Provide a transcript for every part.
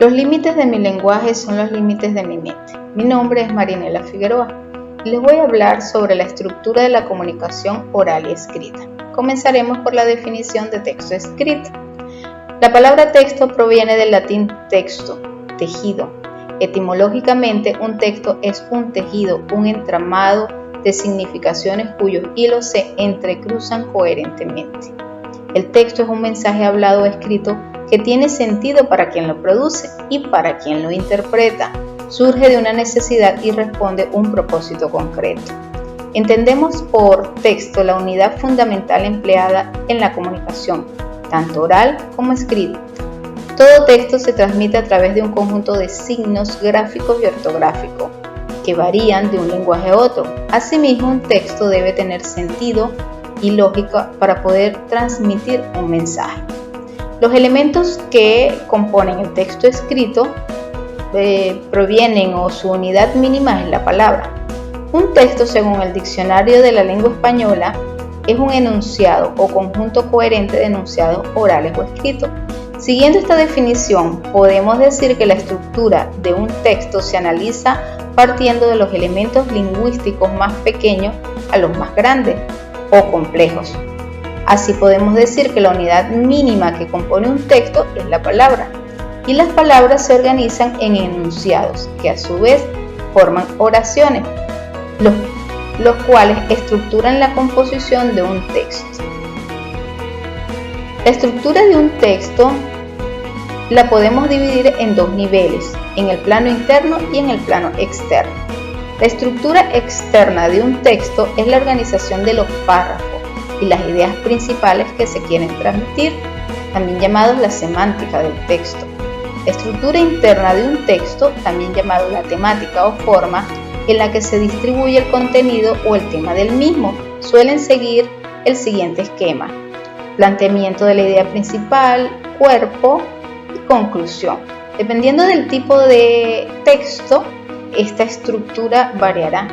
Los límites de mi lenguaje son los límites de mi mente. Mi nombre es Marinela Figueroa y les voy a hablar sobre la estructura de la comunicación oral y escrita. Comenzaremos por la definición de texto escrito. La palabra texto proviene del latín texto, tejido. Etimológicamente, un texto es un tejido, un entramado de significaciones cuyos hilos se entrecruzan coherentemente. El texto es un mensaje hablado o escrito que tiene sentido para quien lo produce y para quien lo interpreta. Surge de una necesidad y responde a un propósito concreto. Entendemos por texto la unidad fundamental empleada en la comunicación, tanto oral como escrita. Todo texto se transmite a través de un conjunto de signos gráficos y ortográficos que varían de un lenguaje a otro. Asimismo, un texto debe tener sentido y lógica para poder transmitir un mensaje. Los elementos que componen el texto escrito provienen o su unidad mínima es la palabra. Un texto, según el Diccionario de la Lengua Española, es un enunciado o conjunto coherente de enunciados orales o escritos. Siguiendo esta definición, podemos decir que la estructura de un texto se analiza partiendo de los elementos lingüísticos más pequeños a los más grandes o complejos. Así podemos decir que la unidad mínima que compone un texto es la palabra, y las palabras se organizan en enunciados, que a su vez forman oraciones, los cuales estructuran la composición de un texto. La estructura de un texto la podemos dividir en dos niveles, en el plano interno y en el plano externo. La estructura externa de un texto es la organización de los párrafos y las ideas principales que se quieren transmitir, también llamados la semántica del texto. La estructura interna de un texto, también llamado la temática o forma, en la que se distribuye el contenido o el tema del mismo, suelen seguir el siguiente esquema: planteamiento de la idea principal, cuerpo y conclusión. Dependiendo del tipo de texto, esta estructura variará.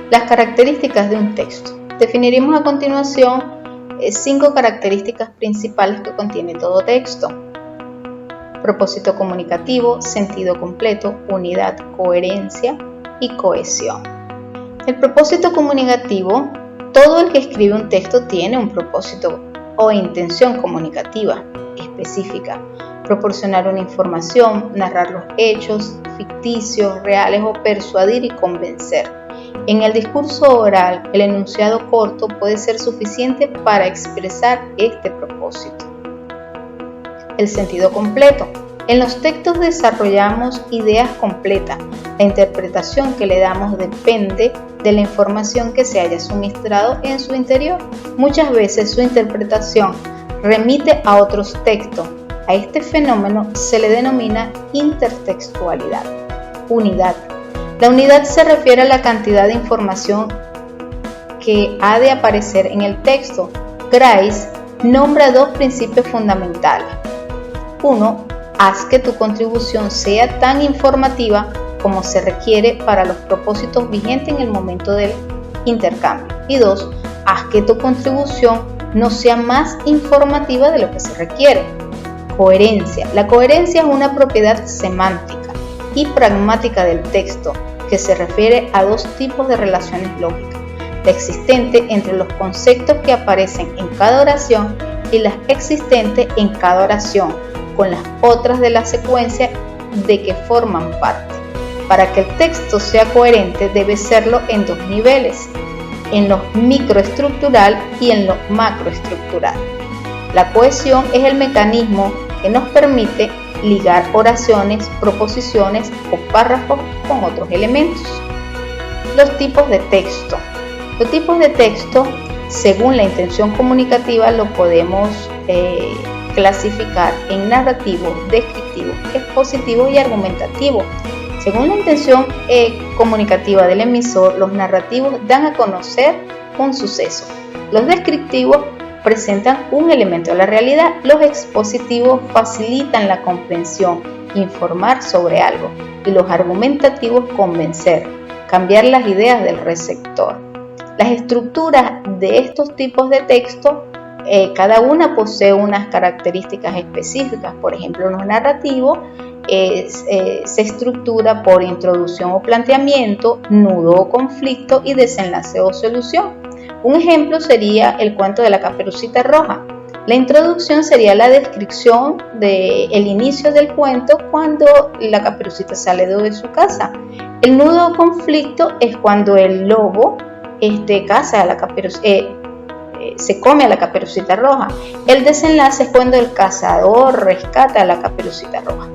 Las características de un texto. Definiremos a continuación 5 características principales que contiene todo texto: propósito comunicativo, sentido completo, unidad, coherencia y cohesión. El propósito comunicativo: todo el que escribe un texto tiene un propósito o intención comunicativa específica: proporcionar una información, narrar los hechos ficticios, reales o persuadir y convencer. En el discurso oral, el enunciado corto puede ser suficiente para expresar este propósito. El sentido completo. En los textos desarrollamos ideas completas. La interpretación que le damos depende de la información que se haya suministrado en su interior. Muchas veces su interpretación remite a otros textos. A este fenómeno se le denomina intertextualidad. Unidad. La unidad se refiere a la cantidad de información que ha de aparecer en el texto. Grice nombra 2 principios fundamentales. 1. Haz que tu contribución sea tan informativa como se requiere para los propósitos vigentes en el momento del intercambio. Y 2. Haz que tu contribución no sea más informativa de lo que se requiere. Coherencia. La coherencia es una propiedad semántica y pragmática del texto que se refiere a 2 tipos de relaciones lógicas: la existente entre los conceptos que aparecen en cada oración y las existentes en cada oración con las otras de la secuencia de que forman parte. Para que el texto sea coherente debe serlo en 2 niveles: en lo microestructural y en lo macroestructural. La cohesión es el mecanismo que nos permite ligar oraciones, proposiciones o párrafos con otros elementos. Los tipos de texto. Los tipos de texto, según la intención comunicativa, lo podemos clasificar en narrativo, descriptivo, expositivo y argumentativo. Según la intención comunicativa del emisor, los narrativos dan a conocer un suceso. Los descriptivos presentan un elemento de la realidad. Los expositivos facilitan la comprensión, informar sobre algo. Y los argumentativos convencer, cambiar las ideas del receptor. Las estructuras de estos tipos de texto Cada una posee unas características específicas. Por ejemplo, en lo narrativo se estructura por introducción o planteamiento, nudo o conflicto y desenlace o solución. Un ejemplo sería el cuento de la Caperucita Roja. La introducción sería la descripción del inicio del cuento cuando la caperucita sale de su casa. El nudo o conflicto es cuando el lobo caza a la se come a la Caperucita Roja. El desenlace es cuando el cazador rescata a la Caperucita Roja.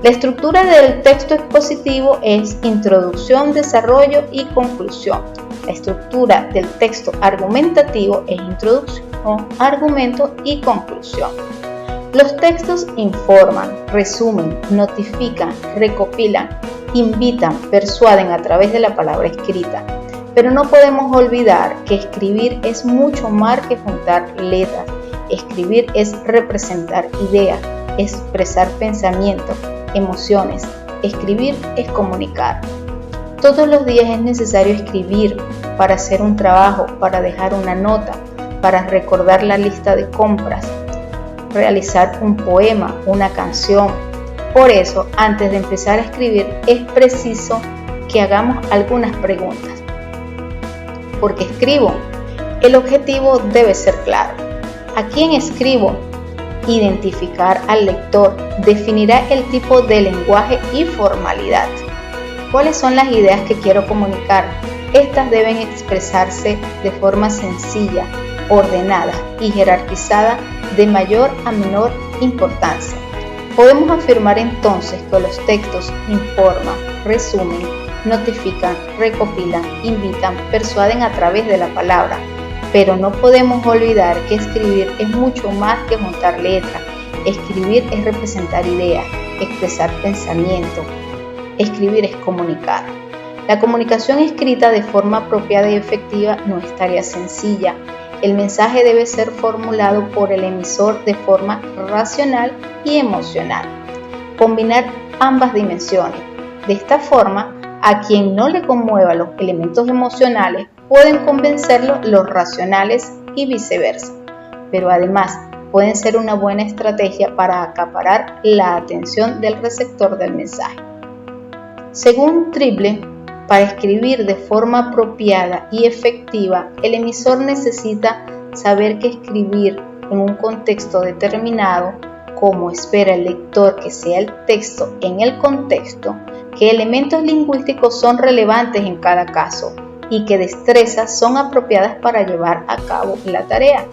La estructura del texto expositivo es introducción, desarrollo y conclusión. La estructura del texto argumentativo es introducción, argumento y conclusión. Los textos informan, resumen, notifican, recopilan, invitan, persuaden a través de la palabra escrita. Pero no podemos olvidar que escribir es mucho más que juntar letras. Escribir es representar ideas, expresar pensamientos, emociones. Escribir es comunicar. Todos los días es necesario escribir para hacer un trabajo, para dejar una nota, para recordar la lista de compras, realizar un poema, una canción. Por eso, antes de empezar a escribir, es preciso que hagamos algunas preguntas. ¿Por qué escribo? El objetivo debe ser claro. ¿A quién escribo? Identificar al lector. Definirá el tipo de lenguaje y formalidad. ¿Cuáles son las ideas que quiero comunicar? Estas deben expresarse de forma sencilla, ordenada y jerarquizada de mayor a menor importancia. Podemos afirmar entonces que los textos informan, resumen, notifican, recopilan, invitan, persuaden a través de la palabra. Pero no podemos olvidar que escribir es mucho más que juntar letras. Escribir es representar ideas, expresar pensamiento. Escribir es comunicar. La comunicación escrita de forma apropiada y efectiva no es tarea sencilla. El mensaje debe ser formulado por el emisor de forma racional y emocional. Combinar ambas dimensiones. De esta forma, a quien no le conmuevan los elementos emocionales, pueden convencerlo los racionales y viceversa. Pero además, pueden ser una buena estrategia para acaparar la atención del receptor del mensaje. Según Trible, para escribir de forma apropiada y efectiva, el emisor necesita saber que escribir en un contexto determinado, como espera el lector que sea el texto en el contexto, que elementos lingüísticos son relevantes en cada caso y que destrezas son apropiadas para llevar a cabo la tarea.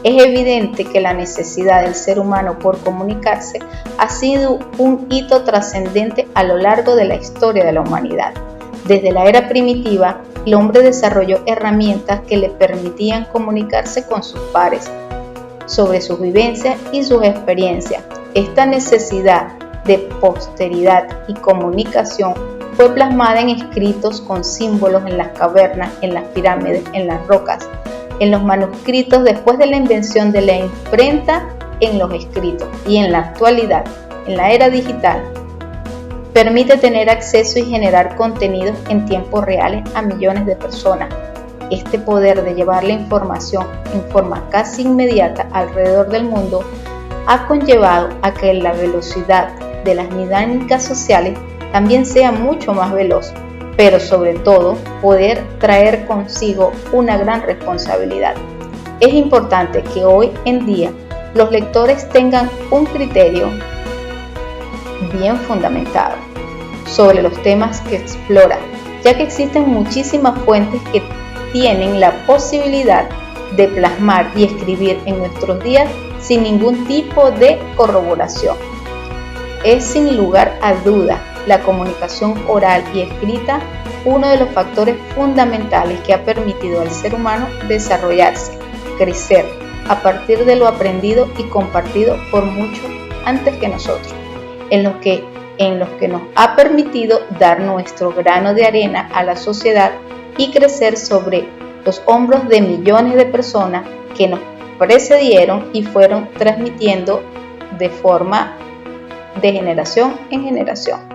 Es evidente que la necesidad del ser humano por comunicarse ha sido un hito trascendente a lo largo de la historia de la humanidad. Desde la era primitiva, el hombre desarrolló herramientas que le permitían comunicarse con sus pares sobre sus vivencias y sus experiencias. Esta necesidad de posteridad y comunicación fue plasmada en escritos con símbolos en las cavernas, en las pirámides, en las rocas, en los manuscritos después de la invención de la imprenta en los escritos y en la actualidad, en la era digital, permite tener acceso y generar contenidos en tiempos reales a millones de personas. Este poder de llevar la información en forma casi inmediata alrededor del mundo ha conllevado a que la velocidad de las dinámicas sociales también sea mucho más veloz, pero sobre todo poder traer consigo una gran responsabilidad. Es importante que hoy en día los lectores tengan un criterio bien fundamentado sobre los temas que exploran, ya que existen muchísimas fuentes que tienen la posibilidad de plasmar y escribir en nuestros días sin ningún tipo de corroboración. Es sin lugar a duda la comunicación oral y escrita uno de los factores fundamentales que ha permitido al ser humano desarrollarse, crecer a partir de lo aprendido y compartido por muchos antes que nosotros, en los que nos ha permitido dar nuestro grano de arena a la sociedad y crecer sobre los hombros de millones de personas que nos precedieron y fueron transmitiendo de forma de generación en generación.